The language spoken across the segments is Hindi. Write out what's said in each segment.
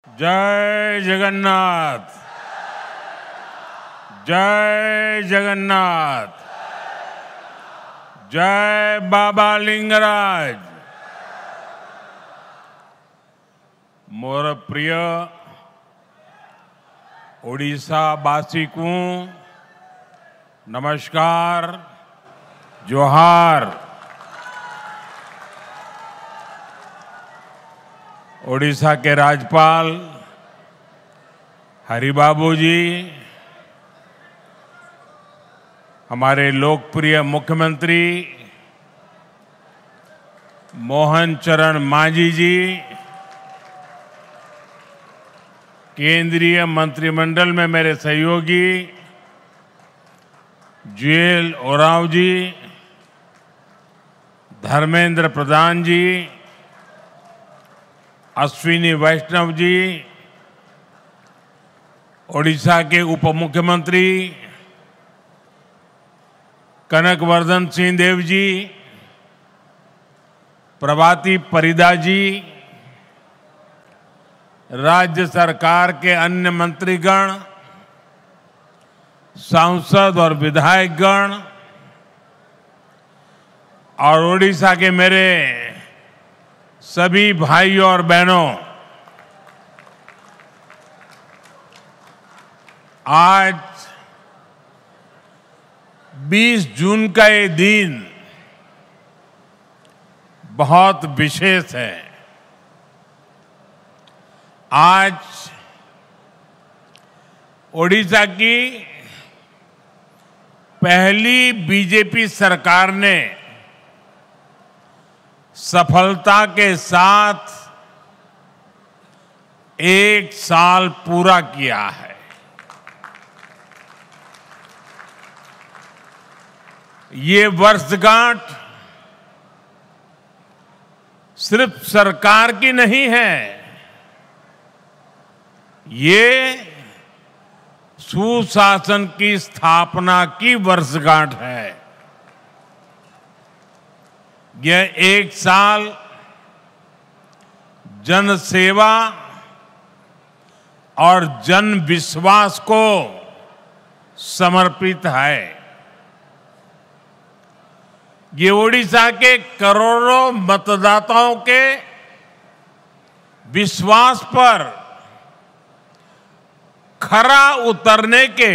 जय जगन्नाथ। जय जगन्नाथ। जय बाबा लिंगराज। मोर प्रिय ओडिशा वासी को नमस्कार, जोहार। ओडिशा के राज्यपाल हरिबाबू जी, हमारे लोकप्रिय मुख्यमंत्री मोहन चरण मांझी जी, केंद्रीय मंत्रिमंडल में मेरे सहयोगी जुएल ओरांव जी, धर्मेंद्र प्रधान जी, अश्विनी वैष्णव जी, ओडिशा के उप मुख्यमंत्री कनकवर्धन सिंह देव जी, प्रभाती परिदा जी, राज्य सरकार के अन्य मंत्रीगण, सांसद और विधायकगण और ओडिशा के मेरे सभी भाइयों और बहनों, आज 20 जून का ये दिन बहुत विशेष है। आज ओडिशा की पहली बीजेपी सरकार ने सफलता के साथ 1 साल पूरा किया है। ये वर्षगांठ सिर्फ सरकार की नहीं है, ये सुशासन की स्थापना की वर्षगांठ है। यह 1 साल जन सेवा और जन विश्वास को समर्पित है। ये ओडिशा के करोड़ों मतदाताओं के विश्वास पर खरा उतरने के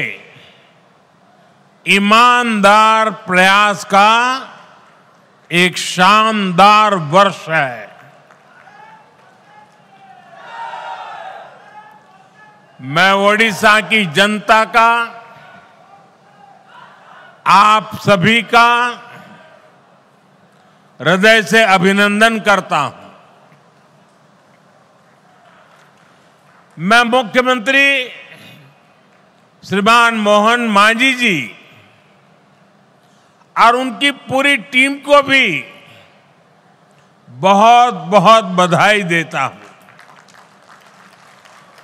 ईमानदार प्रयास का एक शानदार वर्ष है। मैं ओडिशा की जनता का, आप सभी का हृदय से अभिनंदन करता हूं। मैं मुख्यमंत्री श्रीमान मोहन मांझी जी और उनकी पूरी टीम को भी बहुत बहुत बधाई देता हूं।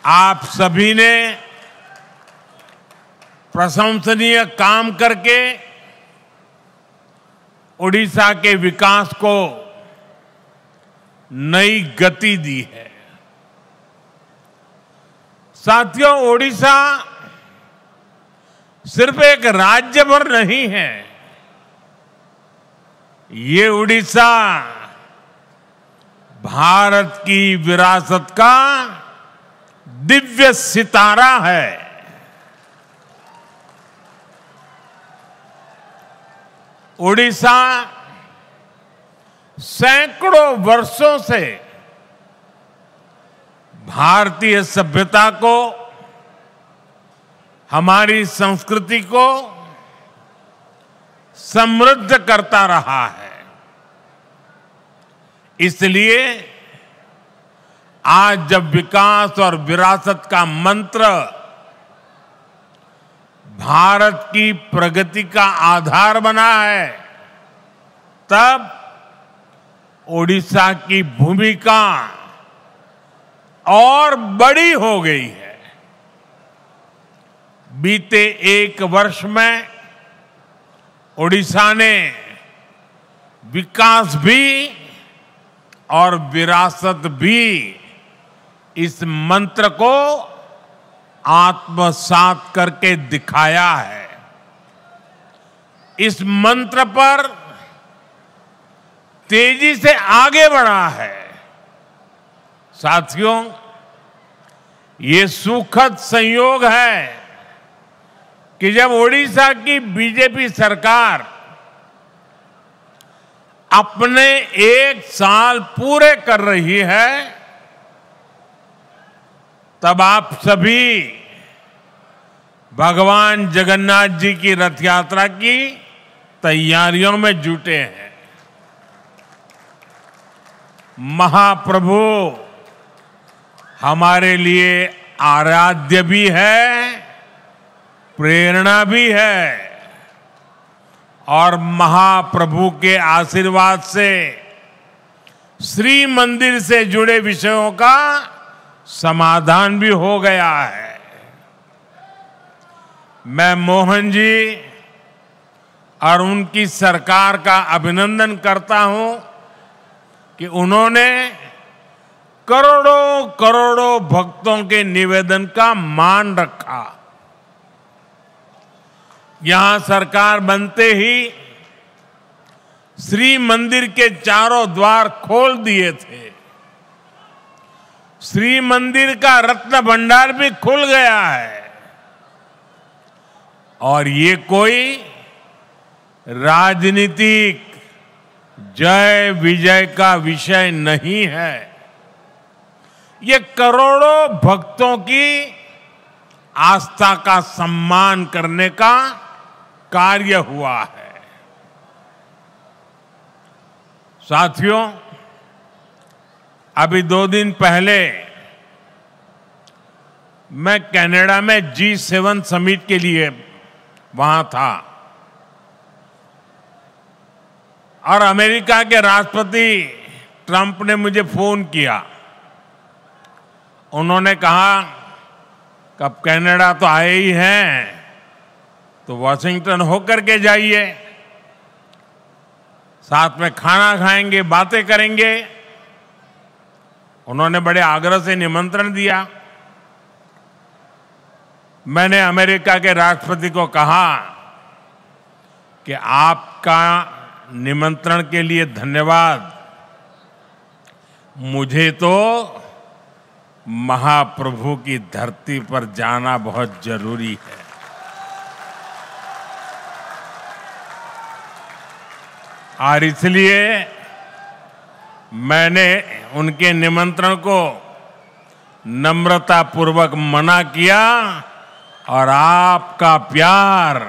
आप सभी ने प्रशंसनीय काम करके ओडिशा के विकास को नई गति दी है। साथियों, ओडिशा सिर्फ एक राज्य भर नहीं है, ये उड़ीसा भारत की विरासत का दिव्य सितारा है। उड़ीसा सैकड़ों वर्षों से भारतीय सभ्यता को, हमारी संस्कृति को समृद्ध करता रहा है। इसलिए आज जब विकास और विरासत का मंत्र भारत की प्रगति का आधार बना है, तब ओडिशा की भूमिका और बड़ी हो गई है। बीते 1 वर्ष में ओडिशा ने विकास भी और विरासत भी इस मंत्र को आत्मसात करके दिखाया है। इस मंत्र पर तेजी से आगे बढ़ा है। साथियों, ये सुखद संयोग है कि जब ओडिशा की बीजेपी सरकार अपने 1 साल पूरे कर रही है, तब आप सभी भगवान जगन्नाथ जी की रथ यात्रा की तैयारियों में जुटे हैं। महाप्रभु हमारे लिए आराध्य भी है, प्रेरणा भी है, और महाप्रभु के आशीर्वाद से श्री मंदिर से जुड़े विषयों का समाधान भी हो गया है। मैं मोहन जी और उनकी सरकार का अभिनंदन करता हूं कि उन्होंने करोड़ों करोड़ों भक्तों के निवेदन का मान रखा। यहां सरकार बनते ही श्री मंदिर के चारों द्वार खोल दिए थे। श्री मंदिर का रत्न भंडार भी खुल गया है। और ये कोई राजनीतिक जय विजय का विषय नहीं है। ये करोड़ों भक्तों की आस्था का सम्मान करने का कार्य हुआ है। साथियों, अभी 2 दिन पहले मैं कनाडा में G7 समिट के लिए वहां था और अमेरिका के राष्ट्रपति ट्रंप ने मुझे फोन किया। उन्होंने कहा कि अब कनाडा तो आए ही हैं, तो वॉशिंगटन होकर के जाइए, साथ में खाना खाएंगे, बातें करेंगे। उन्होंने बड़े आग्रह से निमंत्रण दिया। मैंने अमेरिका के राष्ट्रपति को कहा कि आपका निमंत्रण के लिए धन्यवाद, मुझे तो महाप्रभु की धरती पर जाना बहुत जरूरी है। और इसलिए मैंने उनके निमंत्रण को नम्रता पूर्वक मना किया और आपका प्यार,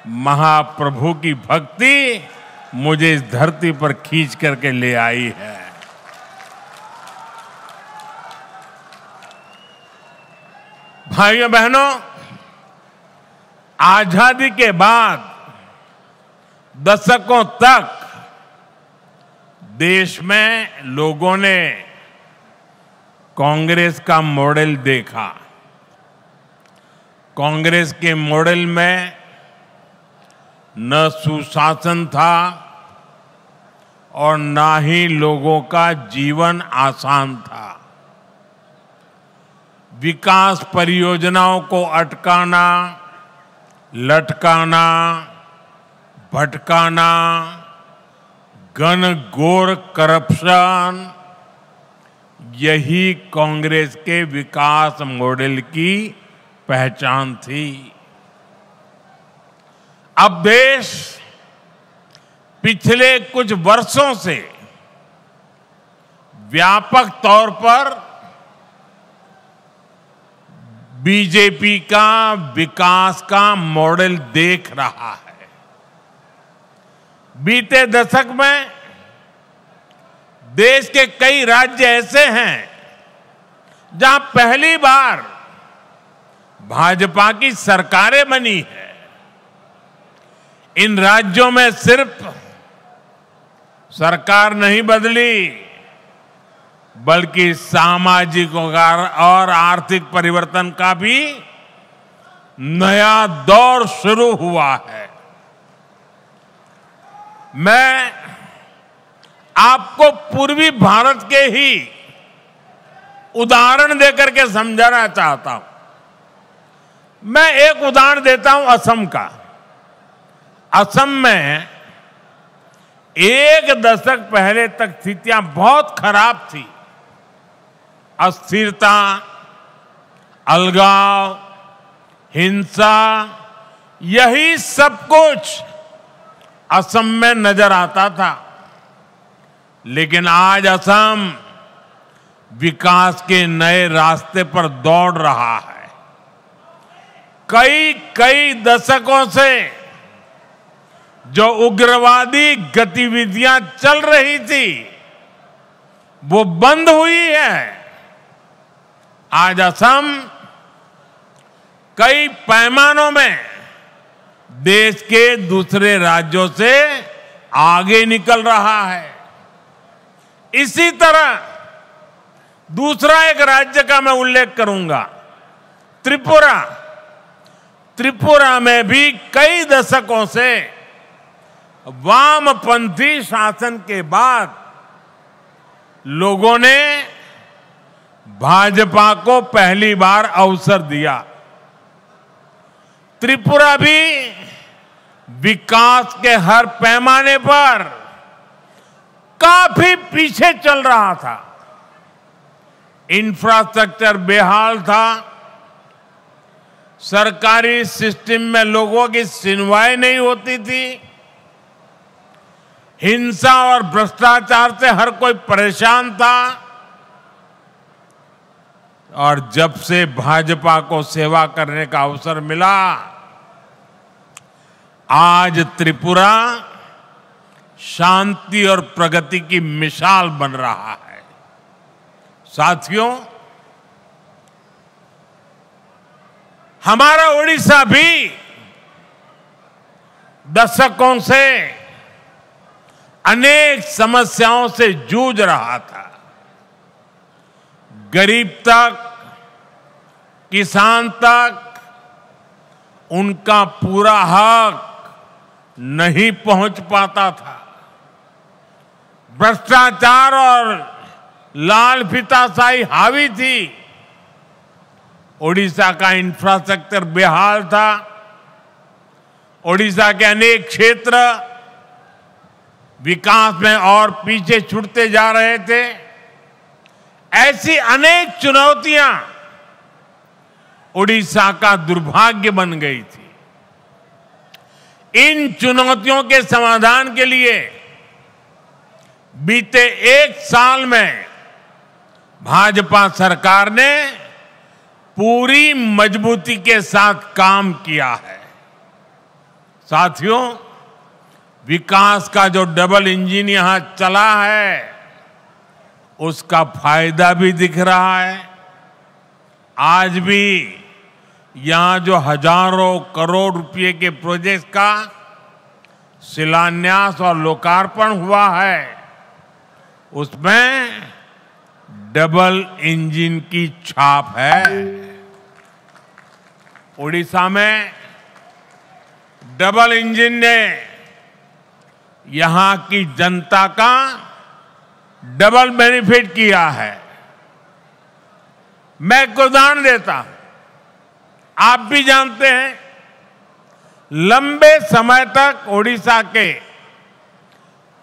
महाप्रभु की भक्ति मुझे इस धरती पर खींच करके ले आई है। भाइयों बहनों, आजादी के बाद दशकों तक देश में लोगों ने कांग्रेस का मॉडल देखा। कांग्रेस के मॉडल में न सुशासन था और ना ही लोगों का जीवन आसान था। विकास परियोजनाओं को अटकाना, लटकाना, भटकाना, घनघोर करप्शन, यही कांग्रेस के विकास मॉडल की पहचान थी। अब देश पिछले कुछ वर्षों से व्यापक तौर पर बीजेपी का विकास का मॉडल देख रहा है। बीते दशक में देश के कई राज्य ऐसे हैं जहां पहली बार भाजपा की सरकारें बनी है। इन राज्यों में सिर्फ सरकार नहीं बदली, बल्कि सामाजिक और आर्थिक परिवर्तन का भी नया दौर शुरू हुआ है। मैं आपको पूर्वी भारत के ही उदाहरण देकर के समझाना चाहता हूं। मैं एक उदाहरण देता हूं असम का। असम में एक दशक पहले तक स्थितियां बहुत खराब थी। अस्थिरता, अलगाव, हिंसा, यही सब कुछ असम में नजर आता था। लेकिन आज असम विकास के नए रास्ते पर दौड़ रहा है। कई दशकों से जो उग्रवादी गतिविधियां चल रही थी वो बंद हुई है। आज असम कई पैमानों में देश के दूसरे राज्यों से आगे निकल रहा है। इसी तरह दूसरा एक राज्य का मैं उल्लेख करूंगा, त्रिपुरा। त्रिपुरा में भी कई दशकों से वामपंथी शासन के बाद लोगों ने भाजपा को पहली बार अवसर दिया। त्रिपुरा भी विकास के हर पैमाने पर काफी पीछे चल रहा था। इंफ्रास्ट्रक्चर बेहाल था, सरकारी सिस्टम में लोगों की सुनवाई नहीं होती थी, हिंसा और भ्रष्टाचार से हर कोई परेशान था। और जब से भाजपा को सेवा करने का अवसर मिला, आज त्रिपुरा शांति और प्रगति की मिसाल बन रहा है। साथियों, हमारा ओडिशा भी दशकों से अनेक समस्याओं से जूझ रहा था। गरीब तक, किसान तक उनका पूरा हक नहीं पहुंच पाता था। भ्रष्टाचार और लाल फीताशाही हावी थी। ओडिशा का इंफ्रास्ट्रक्चर बेहाल था। ओडिशा के अनेक क्षेत्र विकास में और पीछे छूटते जा रहे थे। ऐसी अनेक चुनौतियां ओडिशा का दुर्भाग्य बन गई थी। इन चुनौतियों के समाधान के लिए बीते एक साल में भाजपा सरकार ने पूरी मजबूती के साथ काम किया है। साथियों, विकास का जो डबल इंजन यहां चला है उसका फायदा भी दिख रहा है। आज भी यहां जो हजारों करोड़ रुपए के प्रोजेक्ट का शिलान्यास और लोकार्पण हुआ है, उसमें डबल इंजन की छाप है। ओडिशा में डबल इंजन ने यहां की जनता का डबल बेनिफिट किया है। मैं एक उदाहरण देता हूं। आप भी जानते हैं, लंबे समय तक ओडिशा के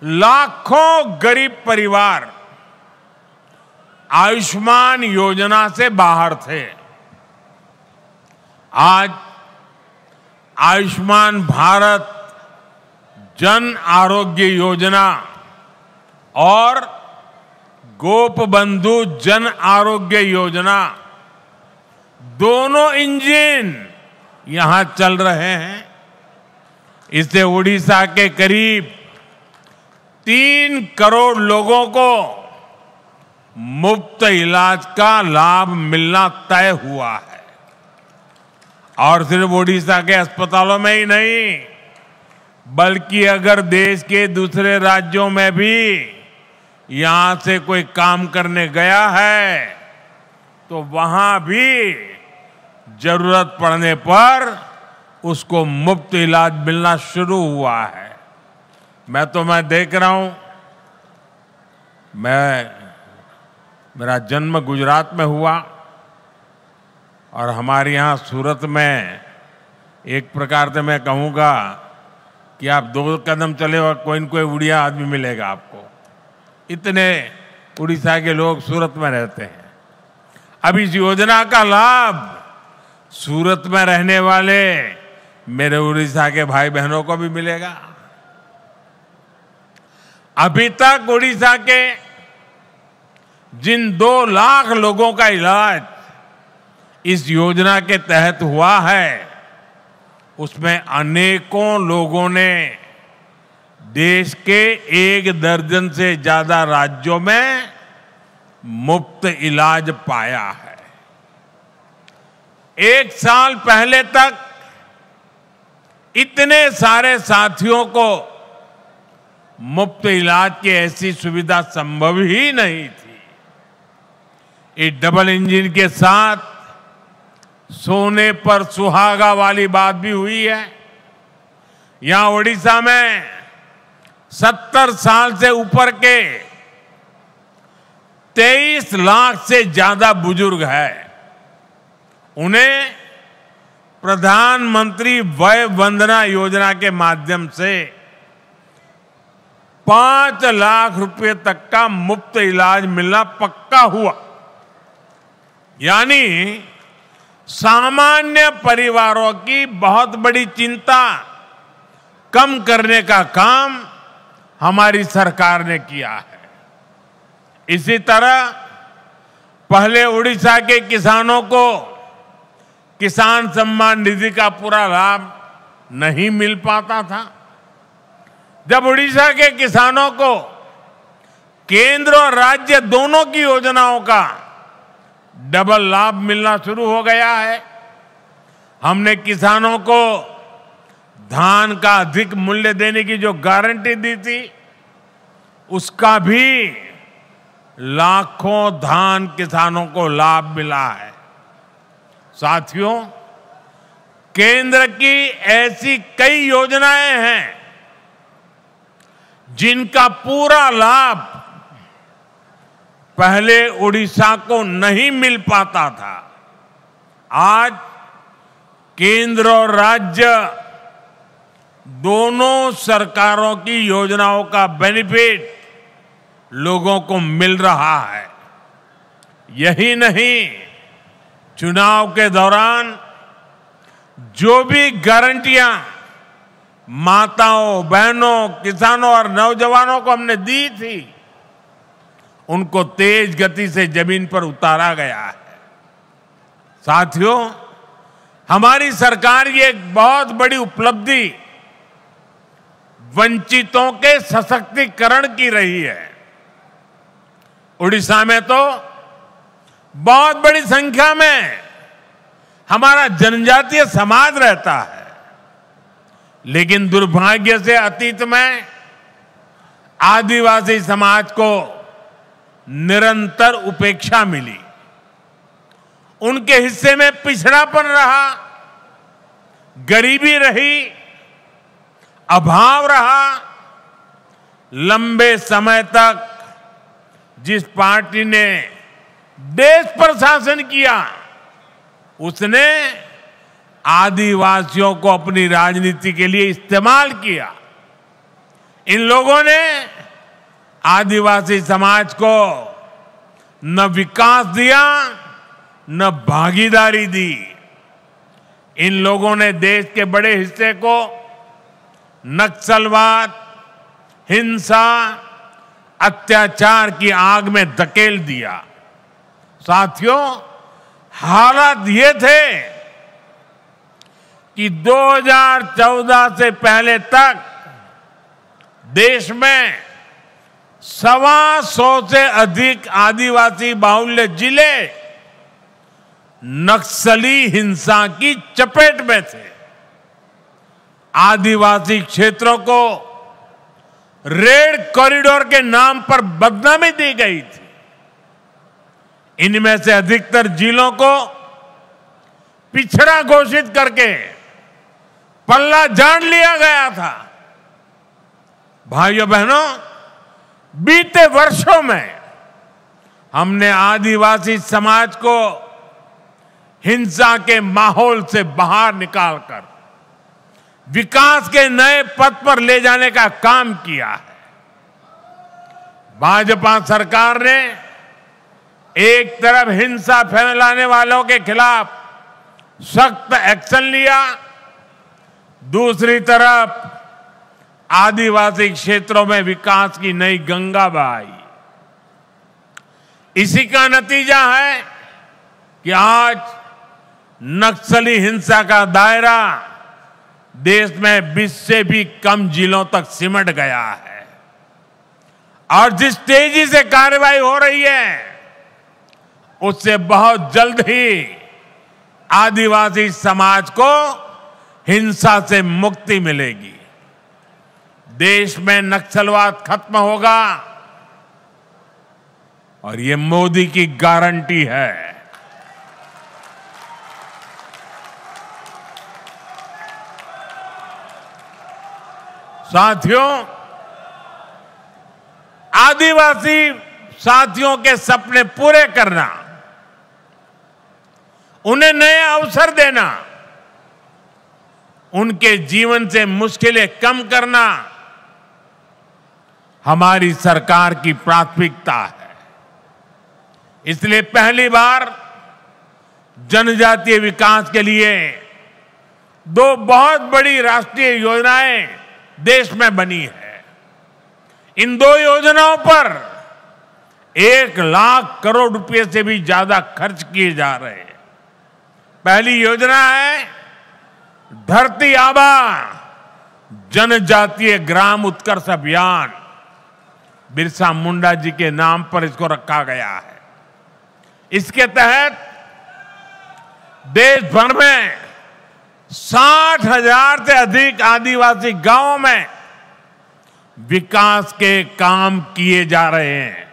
लाखों गरीब परिवार आयुष्मान योजना से बाहर थे। आज आयुष्मान भारत जन आरोग्य योजना और गोपबंधु जन आरोग्य योजना, दोनों इंजन यहां चल रहे हैं। इससे ओडिशा के करीब 3 करोड़ लोगों को मुफ्त इलाज का लाभ मिलना तय हुआ है। और सिर्फ ओडिशा के अस्पतालों में ही नहीं, बल्कि अगर देश के दूसरे राज्यों में भी यहां से कोई काम करने गया है तो वहां भी जरूरत पड़ने पर उसको मुफ्त इलाज मिलना शुरू हुआ है। मैं देख रहा हूं, मैं मेरा जन्म गुजरात में हुआ और हमारे यहाँ सूरत में एक प्रकार से मैं कहूँगा कि आप 2 कदम चले और कोई न कोई उड़िया आदमी मिलेगा आपको। इतने उड़ीसा के लोग सूरत में रहते हैं। अब इस योजना का लाभ सूरत में रहने वाले मेरे उड़ीसा के भाई बहनों को भी मिलेगा। अभी तक उड़ीसा के जिन 2 लाख लोगों का इलाज इस योजना के तहत हुआ है, उसमें अनेकों लोगों ने देश के 1 दर्जन से ज्यादा राज्यों में मुफ्त इलाज पाया है। 1 साल पहले तक इतने सारे साथियों को मुफ्त इलाज की ऐसी सुविधा संभव ही नहीं थी। इस डबल इंजन के साथ सोने पर सुहागा वाली बात भी हुई है। यहां ओडिशा में 70 साल से ऊपर के 23 लाख से ज्यादा बुजुर्ग हैं। उन्हें प्रधानमंत्री वय वंदना योजना के माध्यम से 5 लाख रुपए तक का मुफ्त इलाज मिलना पक्का हुआ। यानी सामान्य परिवारों की बहुत बड़ी चिंता कम करने का काम हमारी सरकार ने किया है। इसी तरह पहले उड़ीसा के किसानों को किसान सम्मान निधि का पूरा लाभ नहीं मिल पाता था। जब उड़ीसा के किसानों को केंद्र और राज्य दोनों की योजनाओं का डबल लाभ मिलना शुरू हो गया है। हमने किसानों को धान का अधिक मूल्य देने की जो गारंटी दी थी, उसका भी लाखों धान किसानों को लाभ मिला है। साथियों, केंद्र की ऐसी कई योजनाएं हैं जिनका पूरा लाभ पहले उड़ीसा को नहीं मिल पाता था। आज केंद्र और राज्य दोनों सरकारों की योजनाओं का बेनिफिट लोगों को मिल रहा है। यही नहीं, चुनाव के दौरान जो भी गारंटियां माताओं, बहनों, किसानों और नौजवानों को हमने दी थी, उनको तेज गति से जमीन पर उतारा गया है। साथियों, हमारी सरकार की एक बहुत बड़ी उपलब्धि वंचितों के सशक्तिकरण की रही है। उड़ीसा में तो बहुत बड़ी संख्या में हमारा जनजातीय समाज रहता है, लेकिन दुर्भाग्य से अतीत में आदिवासी समाज को निरंतर उपेक्षा मिली। उनके हिस्से में पिछड़ापन रहा, गरीबी रही, अभाव रहा। लंबे समय तक जिस पार्टी ने देश पर शासन किया, उसने आदिवासियों को अपनी राजनीति के लिए इस्तेमाल किया। इन लोगों ने आदिवासी समाज को न विकास दिया, न भागीदारी दी। इन लोगों ने देश के बड़े हिस्से को नक्सलवाद, हिंसा, अत्याचार की आग में धकेल दिया। साथियों, हालात ये थे कि 2014 से पहले तक देश में 125 से अधिक आदिवासी बाहुल्य जिले नक्सली हिंसा की चपेट में थे। आदिवासी क्षेत्रों को रेड कॉरिडोर के नाम पर बदनामी दी गई थी। इनमें से अधिकतर जिलों को पिछड़ा घोषित करके पल्ला झाड़ लिया गया था। भाइयों बहनों, बीते वर्षों में हमने आदिवासी समाज को हिंसा के माहौल से बाहर निकालकर विकास के नए पथ पर ले जाने का काम किया है। भाजपा सरकार ने एक तरफ हिंसा फैलाने वालों के खिलाफ सख्त एक्शन लिया, दूसरी तरफ आदिवासी क्षेत्रों में विकास की नई गंगा बहाई। इसी का नतीजा है कि आज नक्सली हिंसा का दायरा देश में 20 से भी कम जिलों तक सिमट गया है और जिस तेजी से कार्रवाई हो रही है उससे बहुत जल्द ही आदिवासी समाज को हिंसा से मुक्ति मिलेगी। देश में नक्सलवाद खत्म होगा और ये मोदी की गारंटी है। साथियों, आदिवासी साथियों के सपने पूरे करना, उन्हें नए अवसर देना, उनके जीवन से मुश्किलें कम करना हमारी सरकार की प्राथमिकता है। इसलिए पहली बार जनजातीय विकास के लिए 2 बहुत बड़ी राष्ट्रीय योजनाएं देश में बनी है। इन 2 योजनाओं पर 1 लाख करोड़ रुपए से भी ज्यादा खर्च किए जा रहे हैं। पहली योजना है धरती आबा जनजातीय ग्राम उत्कर्ष अभियान। बिरसा मुंडा जी के नाम पर इसको रखा गया है। इसके तहत देश भर में 60,000 से अधिक आदिवासी गांवों में विकास के काम किए जा रहे हैं।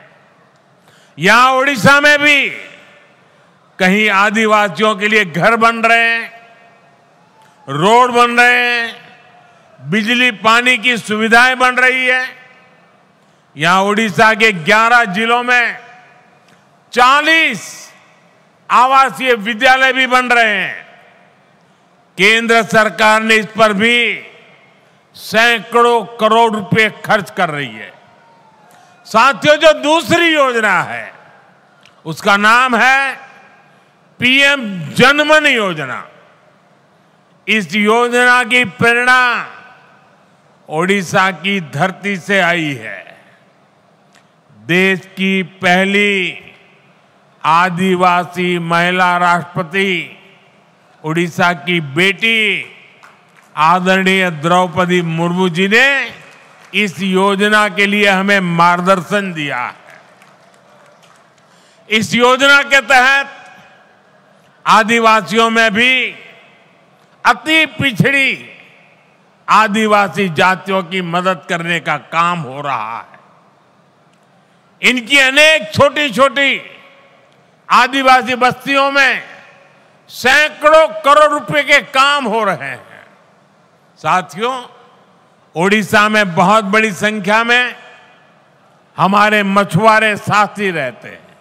यहां ओडिशा में भी कहीं आदिवासियों के लिए घर बन रहे हैं, रोड बन रहे हैं, बिजली पानी की सुविधाएं बन रही है। यहां ओडिशा के 11 जिलों में 40 आवासीय विद्यालय भी बन रहे हैं। केंद्र सरकार ने इस पर भी सैकड़ों करोड़ रुपए खर्च कर रही है। साथियों, जो दूसरी योजना है उसका नाम है पीएम जनमन योजना। इस योजना की प्रेरणा ओडिशा की धरती से आई है। देश की पहली आदिवासी महिला राष्ट्रपति ओडिशा की बेटी आदरणीय द्रौपदी मुर्मू जी ने इस योजना के लिए हमें मार्गदर्शन दिया है। इस योजना के तहत आदिवासियों में भी अति पिछड़ी आदिवासी जातियों की मदद करने का काम हो रहा है। इनकी अनेक छोटी छोटी आदिवासी बस्तियों में सैकड़ों करोड़ रुपए के काम हो रहे हैं। साथियों, ओडिशा में बहुत बड़ी संख्या में हमारे मछुआरे साथी रहते हैं।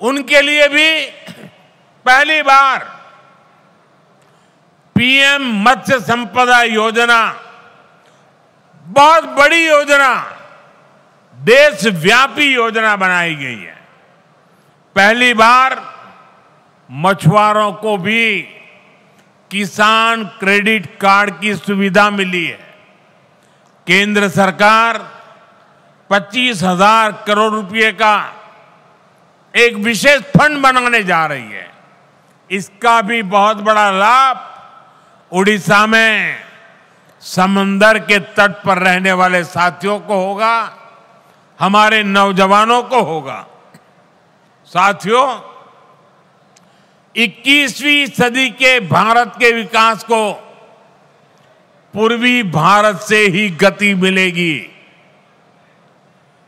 उनके लिए भी पहली बार पीएम मत्स्य संपदा योजना, बहुत बड़ी योजना, देशव्यापी योजना बनाई गई है। पहली बार मछुआरों को भी किसान क्रेडिट कार्ड की सुविधा मिली है। केंद्र सरकार 25,000 करोड़ रुपए का एक विशेष फंड बनाने जा रही है। इसका भी बहुत बड़ा लाभ उड़ीसा में समंदर के तट पर रहने वाले साथियों को होगा, हमारे नौजवानों को होगा। साथियों, 21वीं सदी के भारत के विकास को पूर्वी भारत से ही गति मिलेगी।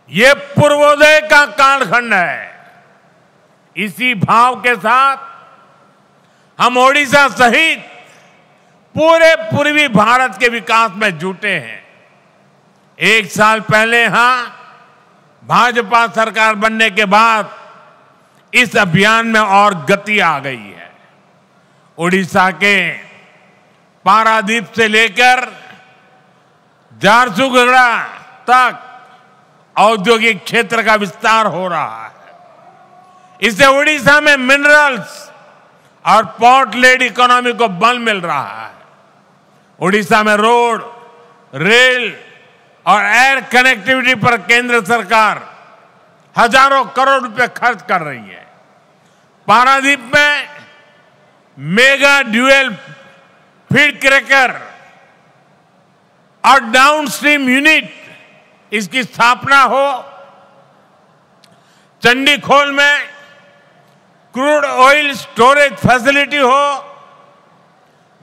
ये पूर्वोदय का कालखंड है। इसी भाव के साथ हम ओडिशा सहित पूरे पूर्वी भारत के विकास में जुटे हैं। 1 साल पहले यहां भाजपा सरकार बनने के बाद इस अभियान में और गति आ गई है। ओडिशा के पारादीप से लेकर झारसुगुड़ा तक औद्योगिक क्षेत्र का विस्तार हो रहा है। इससे ओडिशा में मिनरल्स और पोर्ट लेड इकोनॉमी को बल मिल रहा है। ओडिशा में रोड, रेल और एयर कनेक्टिविटी पर केंद्र सरकार हजारों करोड़ रुपए खर्च कर रही है। पारादीप में मेगा ड्यूएल फीड क्रैकर और डाउनस्ट्रीम यूनिट इसकी स्थापना हो। चंडीखोल में क्रूड ऑयल स्टोरेज फैसिलिटी हो।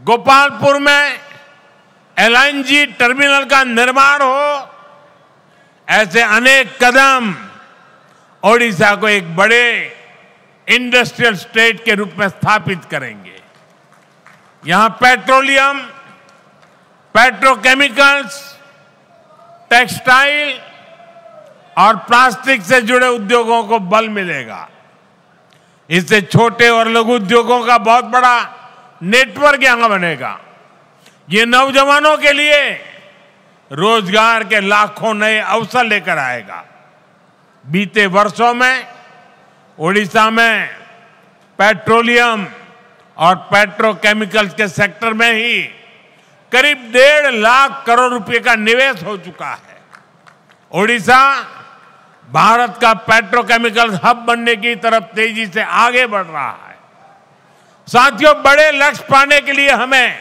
गोपालपुर में एलएनजी टर्मिनल का निर्माण हो। ऐसे अनेक कदम ओडिशा को एक बड़े इंडस्ट्रियल स्टेट के रूप में स्थापित करेंगे। यहां पेट्रोलियम, पेट्रोकेमिकल्स, टेक्सटाइल और प्लास्टिक से जुड़े उद्योगों को बल मिलेगा। इससे छोटे और लघु उद्योगों का बहुत बड़ा नेटवर्क यहां बनेगा। ये नौजवानों के लिए रोजगार के लाखों नए अवसर लेकर आएगा। बीते वर्षों में ओडिशा में पेट्रोलियम और पेट्रोकेमिकल्स के सेक्टर में ही करीब 1.5 लाख करोड़ रुपए का निवेश हो चुका है। ओडिशा भारत का पेट्रोकेमिकल हब बनने की तरफ तेजी से आगे बढ़ रहा है। साथियों, बड़े लक्ष्य पाने के लिए हमें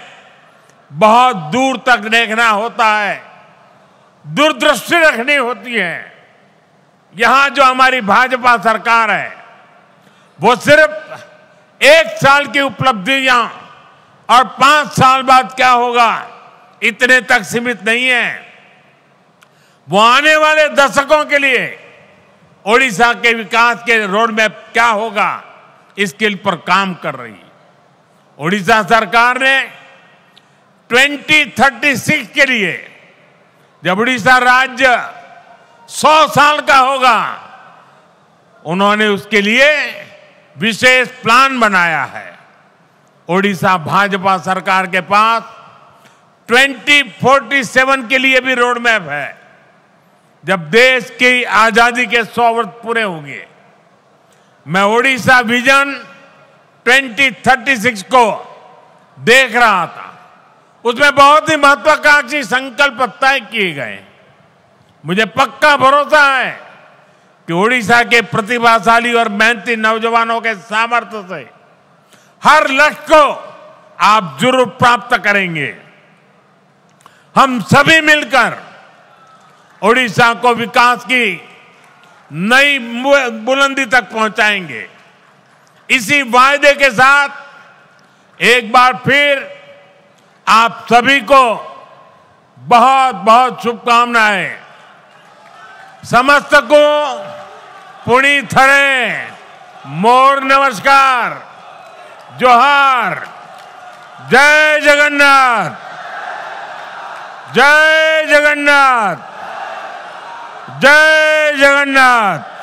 बहुत दूर तक देखना होता है, दूरदृष्टि रखनी होती है। यहां जो हमारी भाजपा सरकार है वो सिर्फ 1 साल की उपलब्धियां और 5 साल बाद क्या होगा इतने तक सीमित नहीं है। वो आने वाले दशकों के लिए ओडिशा के विकास के रोड मैप क्या होगा इसके पर काम कर रही है। ओडिशा सरकार ने 2036 के लिए, जब ओडिशा राज्य 100 साल का होगा, उन्होंने उसके लिए विशेष प्लान बनाया है। ओडिशा भाजपा सरकार के पास 2047 के लिए भी रोड मैप है। जब देश की आजादी के 100 वर्ष पूरे होंगे, मैं ओडिशा विजन 2036 को देख रहा था। उसमें बहुत ही महत्वाकांक्षी संकल्प तय किए गए। मुझे पक्का भरोसा है कि ओडिशा के प्रतिभाशाली और मेहनती नौजवानों के सामर्थ्य से हर लक्ष्य को आप जरूर प्राप्त करेंगे। हम सभी मिलकर ओडिशा को विकास की नई बुलंदी तक पहुंचाएंगे। इसी वायदे के साथ एक बार फिर आप सभी को बहुत बहुत शुभकामनाएं। समस्त को पुणी थरे मोर नमस्कार, जोहार। जय जगन्नाथ, जय जगन्नाथ, जय जगन्नाथ।